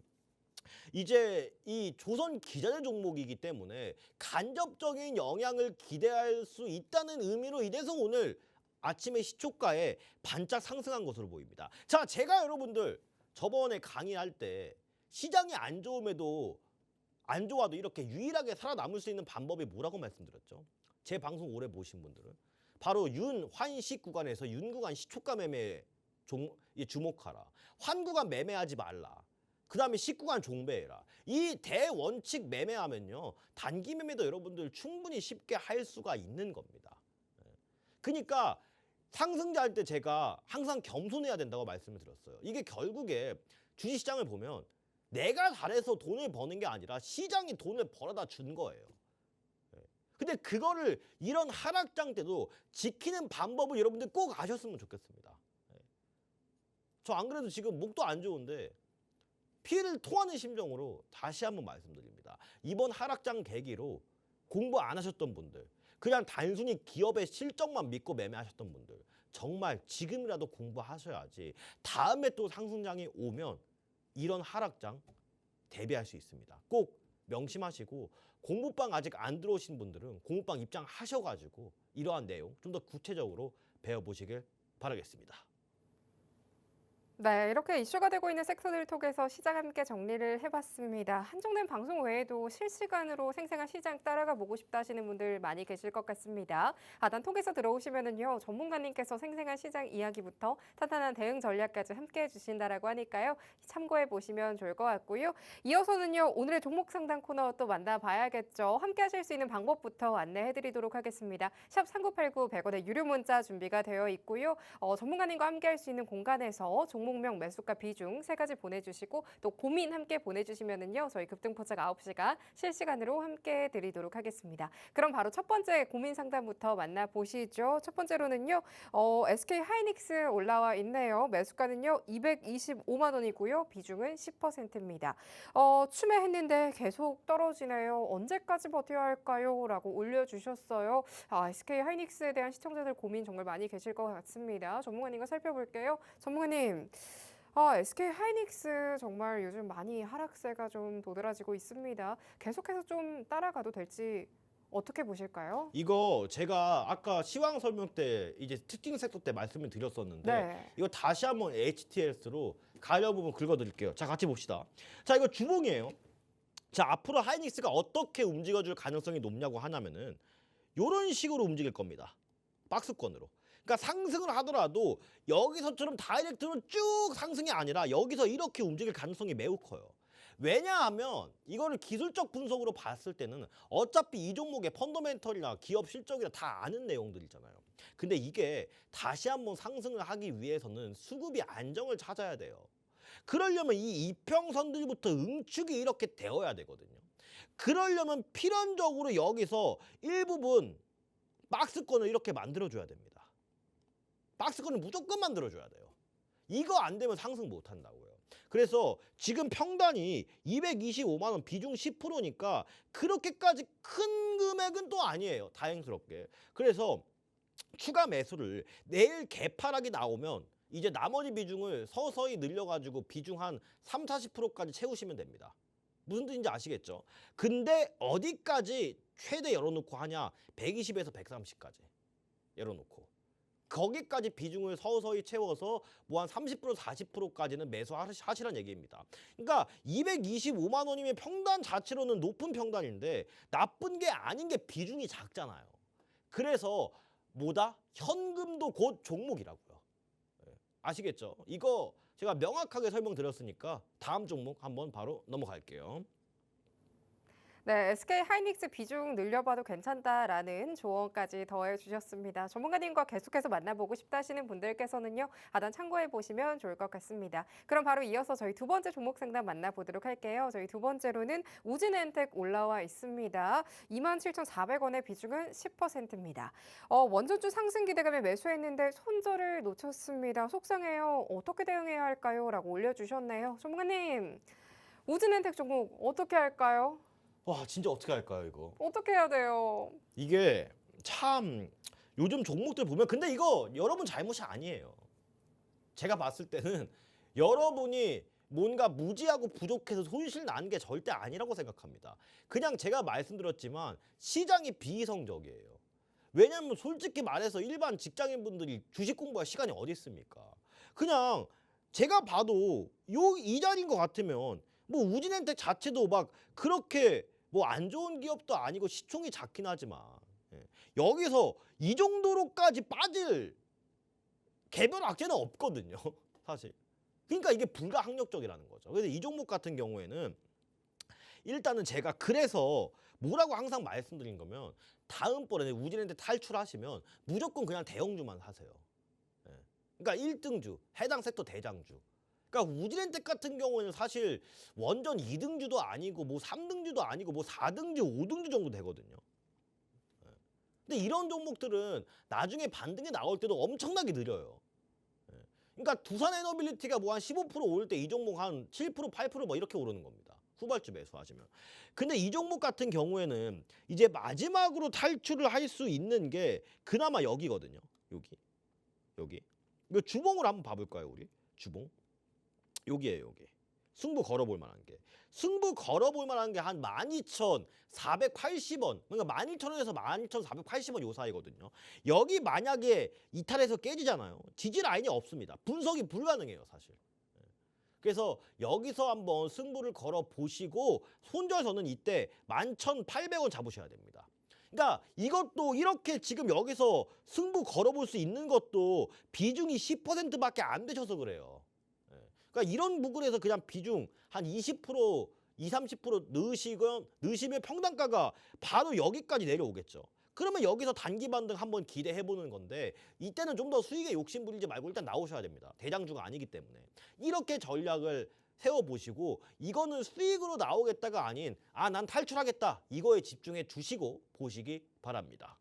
이제 이 조선 기자재 종목이기 때문에 간접적인 영향을 기대할 수 있다는 의미로 이래서 오늘 아침에 시초가에 반짝 상승한 것으로 보입니다. 자, 제가 여러분들 저번에 강의할 때 시장이 안 좋음에도 안 좋아도 이렇게 유일하게 살아남을 수 있는 방법이 뭐라고 말씀드렸죠? 제 방송 오래 보신 분들은 바로 환식 구간에서 윤 구간 시초가 매매 주목하라. 환 구간 매매하지 말라. 그 다음에 19간 종배해라. 이 대원칙 매매하면요. 단기 매매도 여러분들 충분히 쉽게 할 수가 있는 겁니다. 그러니까 상승자 할 때 제가 항상 겸손해야 된다고 말씀을 드렸어요. 이게 결국에 주식시장을 보면 내가 잘해서 돈을 버는 게 아니라 시장이 돈을 벌어다 준 거예요. 근데 그거를 이런 하락장 때도 지키는 방법을 여러분들 꼭 아셨으면 좋겠습니다. 저 안 그래도 지금 목도 안 좋은데 피해를 토하는 심정으로 다시 한번 말씀드립니다. 이번 하락장 계기로 공부 안 하셨던 분들, 그냥 단순히 기업의 실적만 믿고 매매하셨던 분들, 정말 지금이라도 공부하셔야지 다음에 또 상승장이 오면 이런 하락장 대비할 수 있습니다. 꼭 명심하시고 공부방 아직 안 들어오신 분들은 공부방 입장하셔가지고 이러한 내용 좀 더 구체적으로 배워보시길 바라겠습니다. 네, 이렇게 이슈가 되고 있는 섹터들을 통해서 시장 함께 정리를 해봤습니다. 한정된 방송 외에도 실시간으로 생생한 시장 따라가 보고 싶다 하시는 분들 많이 계실 것 같습니다. 하단 통해서 들어오시면은요, 전문가님께서 생생한 시장 이야기부터 탄탄한 대응 전략까지 함께 해주신다라고 하니까요, 참고해 보시면 좋을 것 같고요. 이어서는요, 오늘의 종목 상담 코너 또 만나봐야겠죠. 함께 하실 수 있는 방법부터 안내해드리도록 하겠습니다. 샵 3989 100원의 유료 문자 준비가 되어 있고요. 전문가님과 함께 할 수 있는 공간에서 종목명, 매수가, 비중 세 가지 보내주시고 또 고민 함께 보내주시면은요 저희 급등포착 9시간 실시간으로 함께 드리도록 하겠습니다. 그럼 바로 첫 번째 고민 상담부터 만나보시죠. 첫 번째로는요 SK 하이닉스 올라와 있네요. 매수가는요 225만 원이고요. 비중은 10%입니다. 추매했는데 계속 떨어지네요. 언제까지 버텨야 할까요? 라고 올려주셨어요. SK 하이닉스에 대한 시청자들 고민 정말 많이 계실 것 같습니다. 전문가님과 살펴볼게요. 전문가님, SK 하이닉스 정말 요즘 많이 하락세가 좀 도드라지고 있습니다. 계속해서 좀 따라가도 될지 어떻게 보실까요? 이거 제가 아까 시황 설명 때 이제 특징 섹터 때 말씀을 드렸었는데 네. 이거 다시 한번 HTS로 가려 부분 긁어드릴게요. 자, 같이 봅시다. 자, 이거 주봉이에요. 자, 앞으로 하이닉스가 어떻게 움직여줄 가능성이 높냐고 하냐면은 이런 식으로 움직일 겁니다. 박스권으로. 그러니까 상승을 하더라도 여기서처럼 다이렉트로 쭉 상승이 아니라 여기서 이렇게 움직일 가능성이 매우 커요. 왜냐하면 이거를 기술적 분석으로 봤을 때는 어차피 이 종목의 펀더멘털이나 기업 실적이나 다 아는 내용들이잖아요. 근데 이게 다시 한번 상승을 하기 위해서는 수급이 안정을 찾아야 돼요. 그러려면 이 이평선들부터 응축이 이렇게 되어야 되거든요. 그러려면 필연적으로 여기서 일부분 박스권을 이렇게 만들어줘야 됩니다. 박스권을 무조건 만들어줘야 돼요. 이거 안 되면 상승 못 한다고요. 그래서 지금 평단이 225만 원 비중 10%니까 그렇게까지 큰 금액은 또 아니에요. 다행스럽게. 그래서 추가 매수를 내일 개파락이 나오면 이제 나머지 비중을 서서히 늘려가지고 비중 한 3, 40%까지 채우시면 됩니다. 무슨 뜻인지 아시겠죠? 근데 어디까지 최대 열어놓고 하냐? 120에서 130까지 열어놓고 거기까지 비중을 서서히 채워서 뭐 한 30% 40%까지는 매수하시라는 얘기입니다. 그러니까 225만 원이면 평단 자체로는 높은 평단인데 나쁜 게 아닌 게 비중이 작잖아요. 그래서 뭐다? 현금도 곧 종목이라고요. 아시겠죠? 이거 제가 명확하게 설명드렸으니까 다음 종목 한번 바로 넘어갈게요. 네, SK 하이닉스 비중 늘려봐도 괜찮다라는 조언까지 더해 주셨습니다. 전문가님과 계속해서 만나보고 싶다 하시는 분들께서는요, 하단 참고해 보시면 좋을 것 같습니다. 그럼 바로 이어서 저희 두 번째 종목 상담 만나보도록 할게요. 저희 두 번째로는 우진엔텍 올라와 있습니다. 27,400원의 비중은 10%입니다. 원전주 상승 기대감에 매수했는데 손절을 놓쳤습니다. 속상해요. 어떻게 대응해야 할까요? 라고 올려주셨네요. 전문가님, 우진엔텍 종목 어떻게 할까요? 와, 진짜 어떻게 할까요, 이거? 어떻게 해야 돼요? 이게 참 요즘 종목들 보면 근데 이거 여러분 잘못이 아니에요. 제가 봤을 때는 여러분이 뭔가 무지하고 부족해서 손실 난 게 절대 아니라고 생각합니다. 그냥 제가 말씀드렸지만 시장이 비이성적이에요. 왜냐면 솔직히 말해서 일반 직장인분들이 주식 공부할 시간이 어디 있습니까? 그냥 제가 봐도 이 자리인 것 같으면 뭐 우진엔텍 자체도 막 그렇게 뭐 안 좋은 기업도 아니고 시총이 작긴 하지만 여기서 이 정도로까지 빠질 개별 악재는 없거든요. 사실. 그러니까 이게 불가항력적이라는 거죠. 그래서 이 종목 같은 경우에는 일단은 제가 그래서 뭐라고 항상 말씀드린 거면 다음번에 우진엔텍 탈출하시면 무조건 그냥 대형주만 사세요. 그러니까 1등주, 해당 섹터 대장주. 그러니까 우진엔텍 같은 경우에는 사실 원전 2등주도 아니고 뭐 3등주도 아니고 뭐 4등주, 5등주 정도 되거든요. 근데 이런 종목들은 나중에 반등이 나올 때도 엄청나게 느려요. 그러니까 두산 에너빌리티가 뭐 한 15% 오를 때 이 종목 한 7%, 8%뭐 이렇게 오르는 겁니다. 후발주 매수하시면. 근데 이 종목 같은 경우에는 이제 마지막으로 탈출을 할 수 있는 게 그나마 여기거든요. 여기. 이거 주봉을 한번 봐볼까요, 우리? 주봉. 여기에요, 여기. 승부 걸어볼 만한 게. 승부 걸어볼 만한 게 한 12,480원. 그러니까 11,000원에서 12,480원 요 사이거든요. 여기 만약에 이탈해서 깨지잖아요. 지지 라인이 없습니다. 분석이 불가능해요, 사실. 그래서 여기서 한번 승부를 걸어 보시고 손절선은 이때 11,800원 잡으셔야 됩니다. 그러니까 이것도 이렇게 지금 여기서 승부 걸어볼 수 있는 것도 비중이 10%밖에 안 되셔서 그래요. 그러니까 이런 부분에서 그냥 비중 한 20%, 20, 30% 넣으시면 평단가가 바로 여기까지 내려오겠죠. 그러면 여기서 단기 반등 한번 기대해 보는 건데 이때는 좀 더 수익에 욕심 부리지 말고 일단 나오셔야 됩니다. 대장주가 아니기 때문에. 이렇게 전략을 세워보시고 이거는 수익으로 나오겠다가 아닌 난 탈출하겠다. 이거에 집중해 주시고 보시기 바랍니다.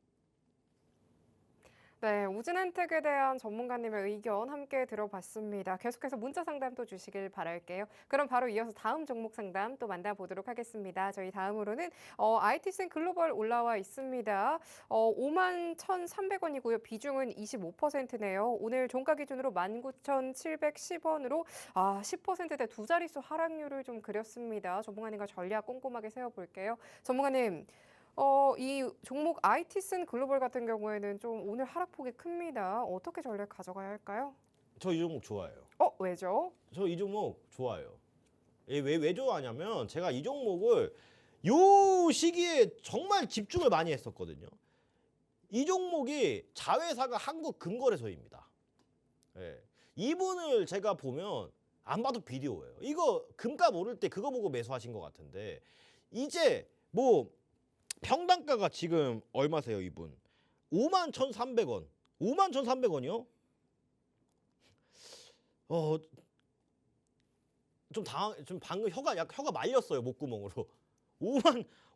네, 우진엔텍에 대한 전문가님의 의견 함께 들어봤습니다. 계속해서 문자 상담도 주시길 바랄게요. 그럼 바로 이어서 다음 종목 상담 또 만나보도록 하겠습니다. 저희 다음으로는 IT센 글로벌 올라와 있습니다. 51,300원이고요. 비중은 25%네요. 오늘 종가 기준으로 19,710원으로 10%대 두 자릿수 하락률을 좀 그렸습니다. 전문가님과 전략 꼼꼼하게 세워볼게요. 전문가님. 이 종목 IT센 글로벌 같은 경우에는 좀 오늘 하락폭이 큽니다. 어떻게 전략 가져가야 할까요? 저 이 종목 좋아해요. 왜죠? 저 이 종목 좋아해요. 왜 좋아하냐면 제가 이 종목을 요 시기에 정말 집중을 많이 했었거든요. 이 종목이 자회사가 한국금거래소입니다. 예. 이분을 제가 보면 안 봐도 비디오예요. 이거 금값 오를 때 그거 보고 매수하신 것 같은데 이제 뭐 평단가가 지금 얼마세요, 이분? 51,300원. 51,300원이요? 좀 방금 혀가 말렸어요, 목구멍으로.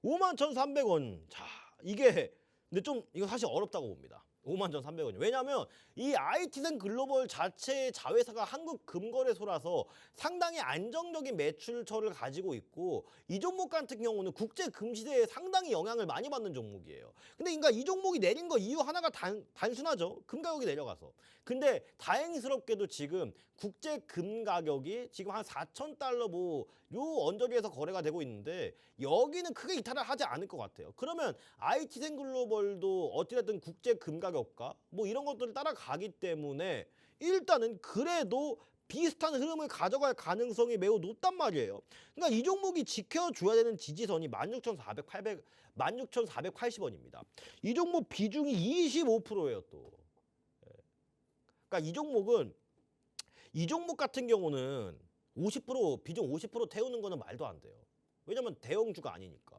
51,300원. 자, 이게 근데 좀 이거 사실 어렵다고 봅니다. 51,300원이요. 왜냐하면 이 IT센 글로벌 자체의 자회사가 한국금거래소라서 상당히 안정적인 매출처를 가지고 있고 이 종목 같은 경우는 국제 금시대에 상당히 영향을 많이 받는 종목이에요. 근데 그러니까 이 종목이 내린 거 이유 하나가 단순하죠. 금 가격이 내려가서. 근데 다행스럽게도 지금 국제 금 가격이 지금 한 4,000달러 뭐 요 언저리에서 거래가 되고 있는데 여기는 크게 이탈을 하지 않을 것 같아요. 그러면 IT센 글로벌도 어찌됐든 국제 금 가격과 뭐 이런 것들을 따라가기 때문에 일단은 그래도 비슷한 흐름을 가져갈 가능성이 매우 높단 말이에요. 그러니까 이 종목이 지켜줘야 되는 지지선이 16,480원입니다. 이 종목 비중이 25%예요 또. 그러니까 이 종목 같은 경우는 50% 비중 50% 태우는 거는 말도 안 돼요. 왜냐면 대형주가 아니니까.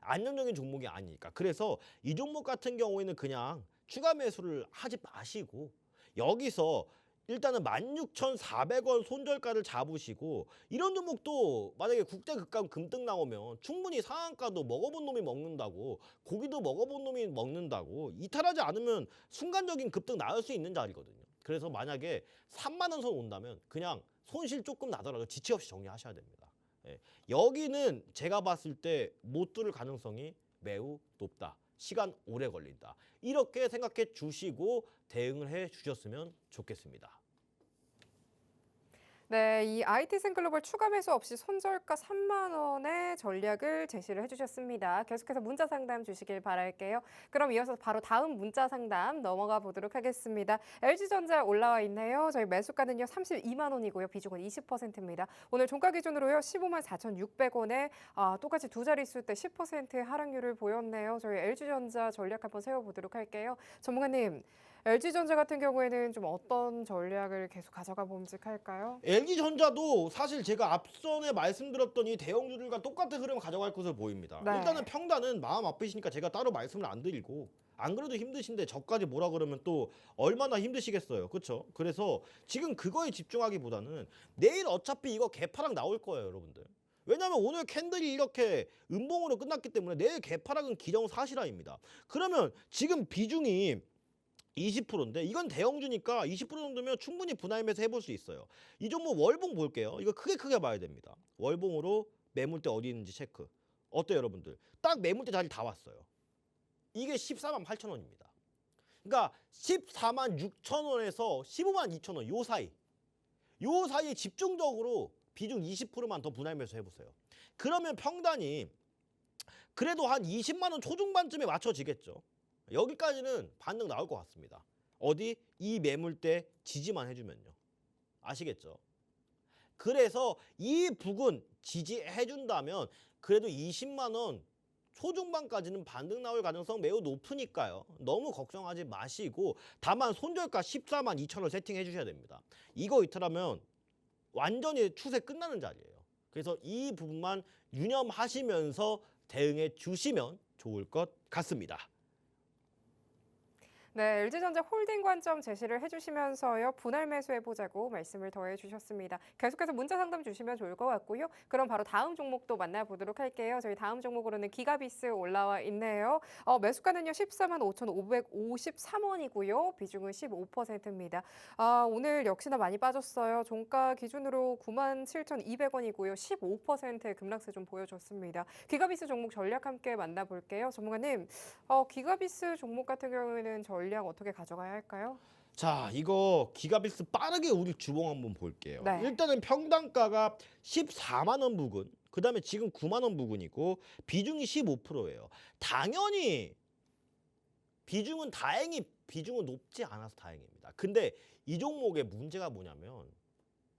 안정적인 종목이 아니니까. 그래서 이 종목 같은 경우에는 그냥 추가 매수를 하지 마시고 여기서 일단은 16,400원 손절가를 잡으시고 이런 종목도 만약에 국제 급감 금등 나오면 충분히 상한가도 먹어본 놈이 먹는다고 고기도 먹어본 놈이 먹는다고 이탈하지 않으면 순간적인 급등 나올 수 있는 자리거든요. 그래서 만약에 3만 원 선 온다면 그냥 손실 조금 나더라도 지체 없이 정리하셔야 됩니다. 여기는 제가 봤을 때 못 뚫을 가능성이 매우 높다. 시간 오래 걸린다. 이렇게 생각해 주시고 대응을 해 주셨으면 좋겠습니다. 네, 이 IT센 글로벌 추가 매수 없이 손절가 3만 원의 전략을 제시를 해주셨습니다. 계속해서 문자 상담 주시길 바랄게요. 그럼 이어서 바로 다음 문자 상담 넘어가 보도록 하겠습니다. LG전자 올라와 있네요. 저희 매수가는요 32만 원이고요. 비중은 20%입니다. 오늘 종가 기준으로요 15만 4,600원에 똑같이 두 자릿수 때 10%의 하락률을 보였네요. 저희 LG전자 전략 한번 세워보도록 할게요. 전문가님. LG전자 같은 경우에는 좀 어떤 전략을 계속 가져가 봄직할까요? LG전자도 사실 제가 앞선에 말씀드렸던 이 대형주들과 똑같은 흐름을 가져갈 것으로 보입니다. 네. 일단은 평단은 마음 아프시니까 제가 따로 말씀을 안 드리고 안 그래도 힘드신데 저까지 뭐라 그러면 또 얼마나 힘드시겠어요. 그렇죠? 그래서 지금 그거에 집중하기보다는 내일 어차피 이거 개파락 나올 거예요, 여러분들. 왜냐하면 오늘 캔들이 이렇게 음봉으로 끝났기 때문에 내일 개파락은 기정사실화입니다. 그러면 지금 비중이 20%인데 이건 대형주니까 20% 정도면 충분히 분할 매수 해볼 수 있어요. 이 종목 월봉 볼게요. 이거 크게 봐야 됩니다. 월봉으로 매물대 어디 있는지 체크. 어때요 여러분들? 딱 매물대 자리 다 왔어요. 이게 14만 8천 원입니다. 그러니까 14만 6천 원에서 15만 2천 원 요 사이. 요 사이에 집중적으로 비중 20%만 더 분할 매수 해보세요. 그러면 평단이 그래도 한 20만 원 초중반쯤에 맞춰지겠죠. 여기까지는 반등 나올 것 같습니다. 어디? 이 매물대 지지만 해주면요. 아시겠죠? 그래서 이 부근 지지해준다면 그래도 20만 원 초중반까지는 반등 나올 가능성 매우 높으니까요. 너무 걱정하지 마시고 다만 손절가 14만 2천 원 세팅해 주셔야 됩니다. 이거 이탈하면 완전히 추세 끝나는 자리예요. 그래서 이 부분만 유념하시면서 대응해 주시면 좋을 것 같습니다. 네, LG전자 홀딩 관점 제시를 해주시면서요. 분할 매수해보자고 말씀을 더해주셨습니다. 계속해서 문자 상담 주시면 좋을 것 같고요. 그럼 바로 다음 종목도 만나보도록 할게요. 저희 다음 종목으로는 기가비스 올라와 있네요. 매수가는요. 14만 5,553원이고요. 비중은 15%입니다. 오늘 역시나 많이 빠졌어요. 종가 기준으로 97,200원이고요. 15%의 급락세 좀 보여줬습니다. 기가비스 종목 전략 함께 만나볼게요. 전문가님, 기가비스 종목 같은 경우에는 전략 어떻게 가져가야 할까요? 자, 이거 기가비스 빠르게 우리 주봉 한번 볼게요. 네. 일단은 평단가가 14만 원 부근, 그 다음에 지금 9만 원 부근이고 비중이 15%예요. 당연히 비중은 비중은 높지 않아서 다행입니다. 근데 이 종목의 문제가 뭐냐면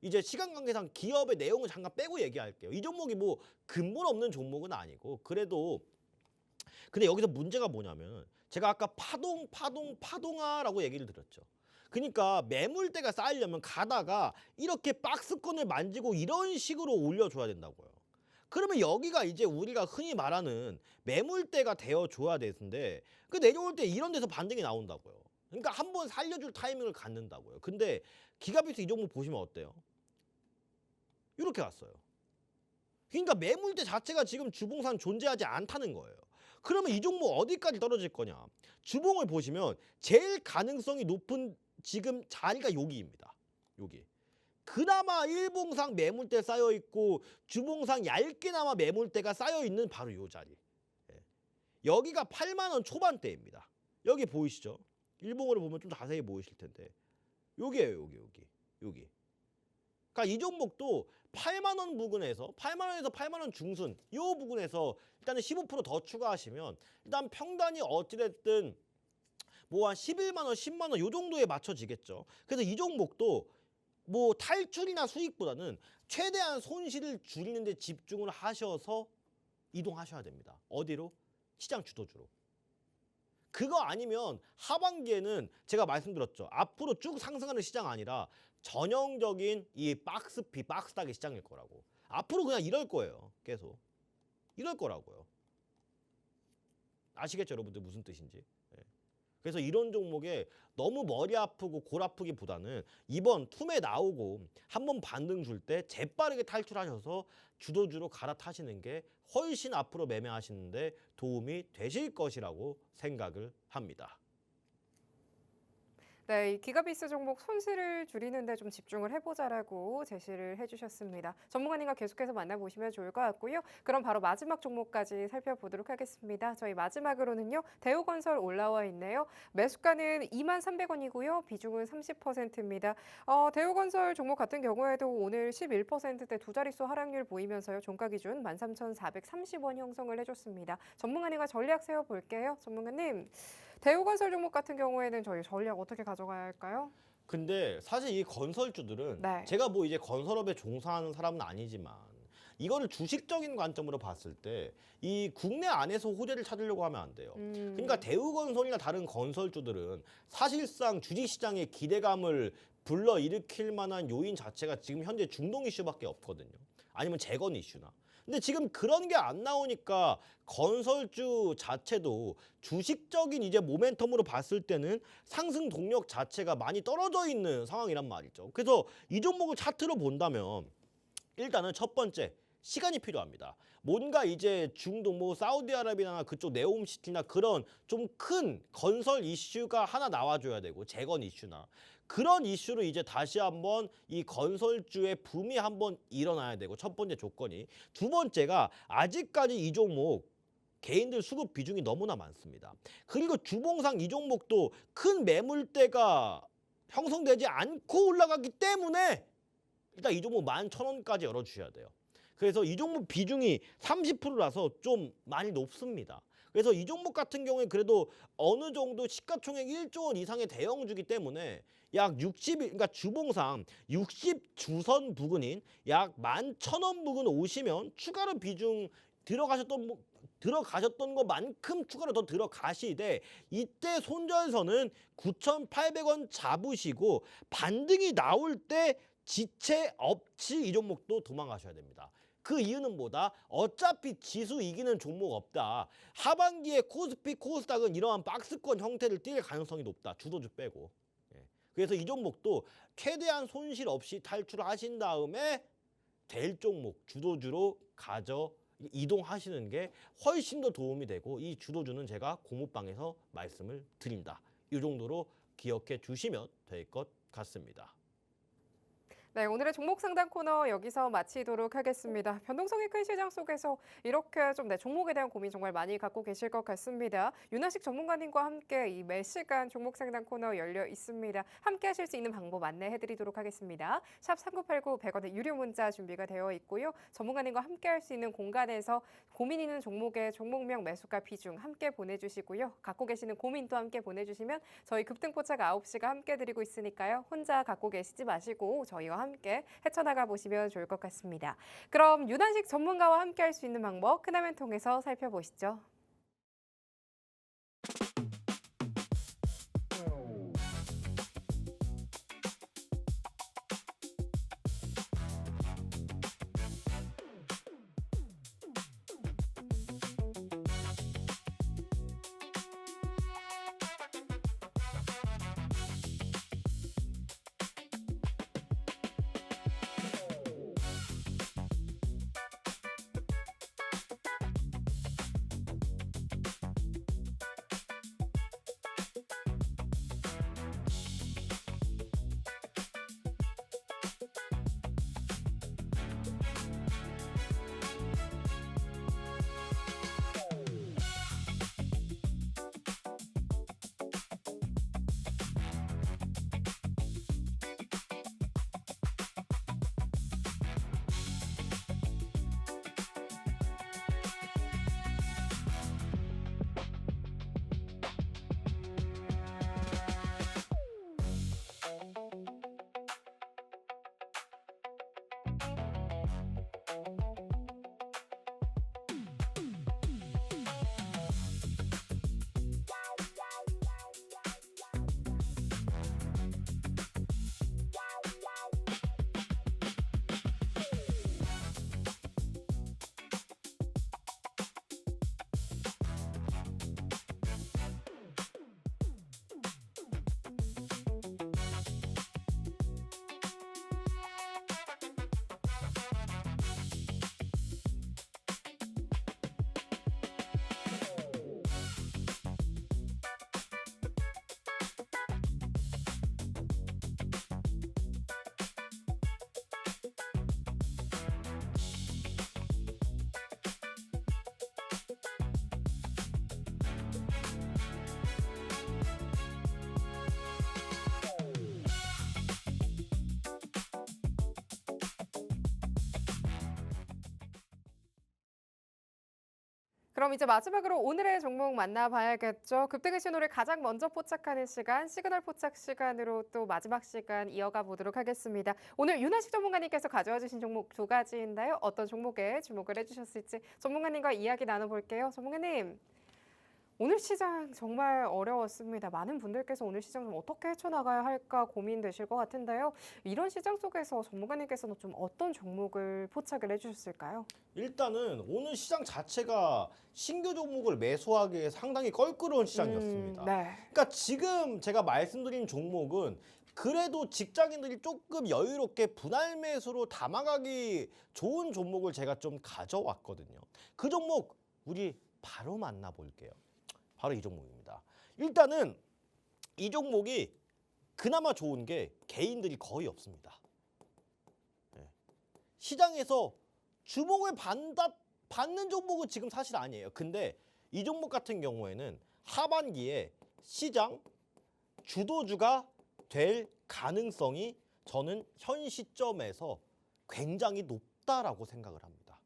이제 시간 관계상 기업의 내용을 잠깐 빼고 얘기할게요. 이 종목이 뭐 근본 없는 종목은 아니고 그래도 근데 여기서 문제가 뭐냐면 제가 아까 파동아라고 얘기를 드렸죠. 그러니까 매물대가 쌓이려면 가다가 이렇게 박스권을 만지고 이런 식으로 올려줘야 된다고요. 그러면 여기가 이제 우리가 흔히 말하는 매물대가 되어줘야 되는데 그 내려올 때 이런 데서 반등이 나온다고요. 그러니까 한번 살려줄 타이밍을 갖는다고요. 근데 기가비스 이 종목 보시면 어때요? 이렇게 갔어요. 그러니까 매물대 자체가 지금 주봉상 존재하지 않다는 거예요. 그러면 이 종목 어디까지 떨어질 거냐? 주봉을 보시면 제일 가능성이 높은 지금 자리가 여기입니다. 여기. 그나마 일봉상 매물대 쌓여 있고 주봉상 얇게나마 매물대가 쌓여 있는 바로 이 자리. 여기가 8만 원 초반대입니다. 여기 보이시죠? 일봉으로 보면 좀 자세히 보이실 텐데. 여기예요, 여기. 그러니까 이 종목도 8만 원 부근에서 8만 원에서 8만 원 중순 이 부근에서 일단은 15%더 추가하시면 일단 평단이 어찌됐든 뭐 한 11만 원, 10만 원 요 정도에 맞춰지겠죠. 그래서 이 종목도 뭐 탈출이나 수익보다는 최대한 손실을 줄이는 데 집중을 하셔서 이동하셔야 됩니다. 어디로? 시장 주도주로. 그거 아니면 하반기에는 제가 말씀드렸죠. 앞으로 쭉 상승하는 시장 아니라 전형적인 이 박스닥의 시장일 거라고. 앞으로 그냥 이럴 거예요. 계속. 이럴 거라고요. 아시겠죠, 여러분들 무슨 뜻인지. 예. 그래서 이런 종목에 너무 머리 아프고 골 아프기보다는 이번 툼에 나오고 한번 반등 줄 때 재빠르게 탈출하셔서 주도주로 갈아타시는 게 훨씬 앞으로 매매하시는데 도움이 되실 것이라고 생각을 합니다. 네, 이 기가비스 종목 손실을 줄이는데 좀 집중을 해보자라고 제시를 해주셨습니다. 전문가님과 계속해서 만나보시면 좋을 것 같고요. 그럼 바로 마지막 종목까지 살펴보도록 하겠습니다. 저희 마지막으로는요. 대우건설 올라와 있네요. 매수가는 23,300원이고요. 비중은 30%입니다. 대우건설 종목 같은 경우에도 오늘 11%대 두 자릿수 하락률 보이면서요. 종가 기준 13,430원 형성을 해줬습니다. 전문가님과 전략 세워볼게요. 전문가님. 대우건설 종목 같은 경우에는 저희 전략 어떻게 가져가야 할까요? 근데 사실 이 건설주들은 네. 제가 뭐 이제 건설업에 종사하는 사람은 아니지만 이거를 주식적인 관점으로 봤을 때 이 국내 안에서 호재를 찾으려고 하면 안 돼요. 그러니까 대우건설이나 다른 건설주들은 사실상 주식시장의 기대감을 불러일으킬 만한 요인 자체가 지금 현재 중동 이슈밖에 없거든요. 아니면 재건 이슈나. 근데 지금 그런 게 안 나오니까 건설주 자체도 주식적인 이제 모멘텀으로 봤을 때는 상승 동력 자체가 많이 떨어져 있는 상황이란 말이죠. 그래서 이 종목을 차트로 본다면 일단은 첫 번째 시간이 필요합니다. 뭔가 이제 중동 뭐 사우디아라비아나 그쪽 네옴시티나 그런 좀 큰 건설 이슈가 하나 나와줘야 되고 재건 이슈나 그런 이슈로 이제 다시 한번 이 건설주의 붐이 한번 일어나야 되고 첫 번째 조건이 두 번째가 아직까지 이 종목 개인들 수급 비중이 너무나 많습니다. 그리고 주봉상 이 종목도 큰 매물대가 형성되지 않고 올라가기 때문에 일단 이 종목 11,000원까지 열어주셔야 돼요. 그래서 이 종목 비중이 30%라서 좀 많이 높습니다. 그래서 이 종목 같은 경우에 그래도 어느 정도 시가총액 1조 원 이상의 대형주기 때문에 약 그러니까 주봉상 60주선 부근인 약 11,000원 부근 오시면 추가로 비중 들어가셨던 것만큼 추가로 더 들어가시되 이때 손절선은 9,800원 잡으시고 반등이 나올 때 지체 없이 이 종목도 도망가셔야 됩니다. 그 이유는 뭐다? 어차피 지수 이기는 종목 없다. 하반기에 코스피, 코스닥은 이러한 박스권 형태를 띌 가능성이 높다. 주도주 빼고. 예. 그래서 이 종목도 최대한 손실 없이 탈출하신 다음에 될 종목 주도주로 이동하시는 게 훨씬 더 도움이 되고 이 주도주는 제가 고무방에서 말씀을 드린다. 이 정도로 기억해 주시면 될 것 같습니다. 네, 오늘의 종목 상담 코너 여기서 마치도록 하겠습니다. 변동성이 큰 시장 속에서 이렇게 좀 종목에 대한 고민 정말 많이 갖고 계실 것 같습니다. 윤하식 전문가님과 함께 이 매시간 종목 상담 코너 열려 있습니다. 함께 하실 수 있는 방법 안내해드리도록 하겠습니다. 샵 3989 100원의 유료 문자 준비가 되어 있고요. 전문가님과 함께 할 수 있는 공간에서 고민 있는 종목의 종목명 매수가 비중 함께 보내주시고요. 갖고 계시는 고민도 함께 보내주시면 저희 급등포착 9시가 함께 드리고 있으니까요. 혼자 갖고 계시지 마시고 저희와 함께 헤쳐나가 보시면 좋을 것 같습니다. 그럼 윤한식 전문가와 함께 할 수 있는 방법 큰 화면 통해서 살펴보시죠. 그럼 이제 마지막으로 오늘의 종목 만나봐야겠죠. 급등의 신호를 가장 먼저 포착하는 시간, 시그널 포착 시간으로 또 마지막 시간 이어가 보도록 하겠습니다. 오늘 윤하식 전문가님께서 가져와 주신 종목 두 가지인데요. 어떤 종목에 주목을 해주셨을지 전문가님과 이야기 나눠볼게요. 전문가님. 오늘 시장 정말 어려웠습니다. 많은 분들께서 오늘 시장 좀 어떻게 헤쳐나가야 할까 고민되실 것 같은데요. 이런 시장 속에서 전문가님께서는 좀 어떤 종목을 포착을 해주셨을까요? 일단은 오늘 시장 자체가 신규 종목을 매수하기에 상당히 껄끄러운 시장이었습니다. 네. 그러니까 지금 제가 말씀드린 종목은 그래도 직장인들이 조금 여유롭게 분할 매수로 담아가기 좋은 종목을 제가 좀 가져왔거든요. 그 종목 우리 바로 만나볼게요. 바로 이 종목입니다. 일단은 이 종목이 그나마 좋은 게 개인들이 거의 없습니다. 네. 시장에서 주목을 받는 종목은 지금 사실 아니에요. 근데 이 종목 같은 경우에는 하반기에 시장 주도주가 될 가능성이 저는 현 시점에서 굉장히 높다라고 생각을 합니다.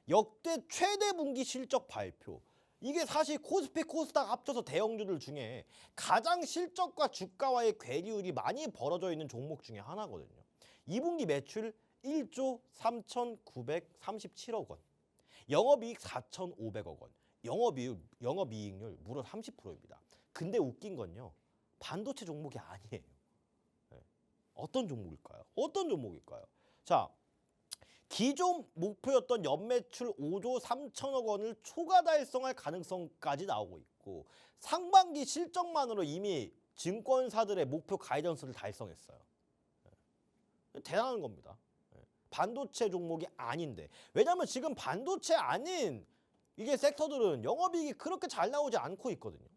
역대 최대 분기 실적 발표. 이게 사실 코스피 코스닥 합쳐서 대형주들 중에 가장 실적과 주가와의 괴리율이 많이 벌어져 있는 종목 중에 하나거든요. 2분기 매출 1조 3,937억 원, 영업이익 4,500억 원, 영업이익률 무려 30%입니다. 근데 웃긴 건요, 반도체 종목이 아니에요. 네. 어떤 종목일까요? 자, 기존 목표였던 연매출 5조 3천억 원을 초과 달성할 가능성까지 나오고 있고, 상반기 실적만으로 이미 증권사들의 목표 가이던스를 달성했어요. 네. 대단한 겁니다. 네. 반도체 종목이 아닌데, 왜냐하면 지금 반도체 아닌 이게 섹터들은 영업이익이 그렇게 잘 나오지 않고 있거든요.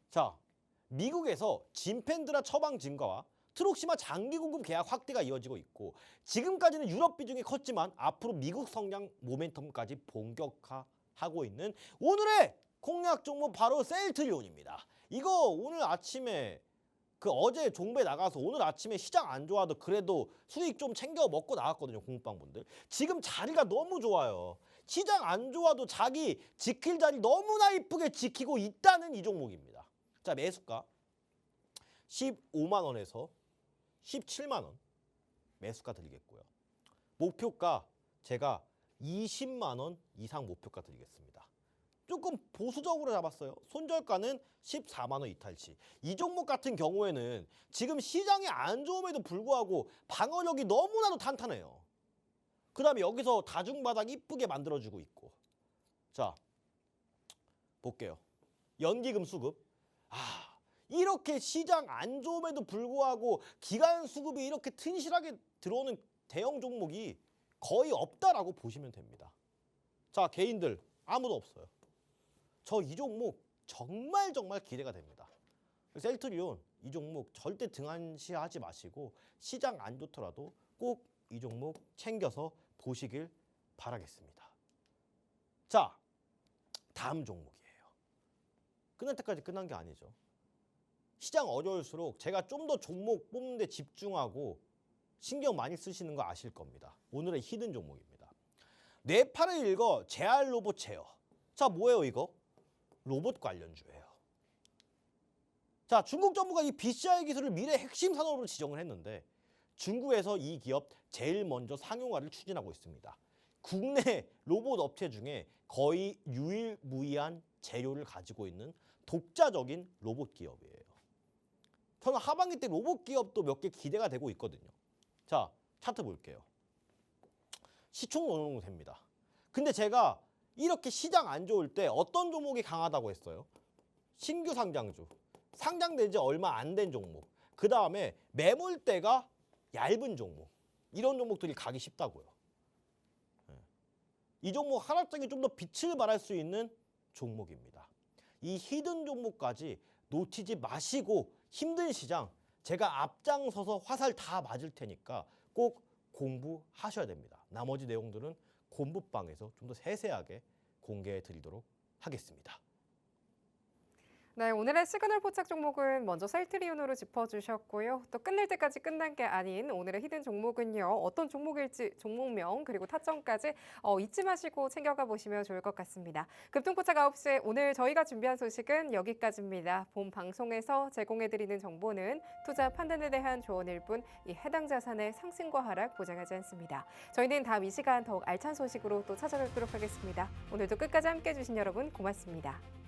자, 미국에서 진펜드라 처방 증가와 트록시마 장기 공급 계약 확대가 이어지고 있고, 지금까지는 유럽 비중이 컸지만 앞으로 미국 성장 모멘텀까지 본격화하고 있는 오늘의 공략 종목 바로 셀트리온입니다. 이거 오늘 아침에 어제 종배 나가서 오늘 아침에 시장 안 좋아도 그래도 수익 좀 챙겨 먹고 나갔거든요, 공급방분들. 지금 자리가 너무 좋아요. 시장 안 좋아도 자기 지킬 자리 너무나 이쁘게 지키고 있다는 이 종목입니다. 자, 매수가 15만 원에서 17만 원 매수가 드리겠고요. 목표가 제가 20만 원 이상 목표가 드리겠습니다. 조금 보수적으로 잡았어요. 손절가는 14만 원 이탈치. 이 종목 같은 경우에는 지금 시장이 안 좋음에도 불구하고 방어력이 너무나도 탄탄해요. 그 다음에 여기서 다중바닥 이쁘게 만들어주고 있고. 자, 볼게요. 연기금 수급. 이렇게 시장 안 좋음에도 불구하고 기간 수급이 이렇게 튼실하게 들어오는 대형 종목이 거의 없다라고 보시면 됩니다. 자, 개인들 아무도 없어요. 저 이 종목 정말 기대가 됩니다. 셀트리온 이 종목 절대 등한시하지 마시고 시장 안 좋더라도 꼭 이 종목 챙겨서 보시길 바라겠습니다. 자, 다음 종목이에요. 끝날 때까지 끝난 게 아니죠. 시장 어려울수록 제가 좀 더 종목 뽑는 데 집중하고 신경 많이 쓰시는 거 아실 겁니다. 오늘의 히든 종목입니다. 뇌파를 읽어 제알 로봇 제어. 자, 뭐예요 이거? 로봇 관련주예요. 자, 중국 정부가 이 BCI 기술을 미래 핵심 산업으로 지정을 했는데 중국에서 이 기업 제일 먼저 상용화를 추진하고 있습니다. 국내 로봇 업체 중에 거의 유일무이한 재료를 가지고 있는 독자적인 로봇 기업이에요. 저는 하반기 때 로봇 기업도 몇 개 기대가 되고 있거든요. 자, 차트 볼게요. 시총 어느 정도 됩니다. 근데 제가 이렇게 시장 안 좋을 때 어떤 종목이 강하다고 했어요? 신규 상장주, 상장된 지 얼마 안 된 종목, 그 다음에 매물대가 얇은 종목, 이런 종목들이 가기 쉽다고요. 이 종목 하락장에 좀 더 빛을 발할 수 있는 종목입니다. 이 히든 종목까지 놓치지 마시고 힘든 시장 제가 앞장서서 화살 다 맞을 테니까 꼭 공부하셔야 됩니다. 나머지 내용들은 공부방에서 좀 더 세세하게 공개해 드리도록 하겠습니다. 네, 오늘의 시그널 포착 종목은 먼저 셀트리온으로 짚어주셨고요. 또 끝낼 때까지 끝난 게 아닌 오늘의 히든 종목은요. 어떤 종목일지 종목명 그리고 타점까지 잊지 마시고 챙겨가 보시면 좋을 것 같습니다. 급등포착 9시에 오늘 저희가 준비한 소식은 여기까지입니다. 본 방송에서 제공해드리는 정보는 투자 판단에 대한 조언일 뿐 이 해당 자산의 상승과 하락 보장하지 않습니다. 저희는 다음 이 시간 더욱 알찬 소식으로 또 찾아뵙도록 하겠습니다. 오늘도 끝까지 함께해 주신 여러분 고맙습니다.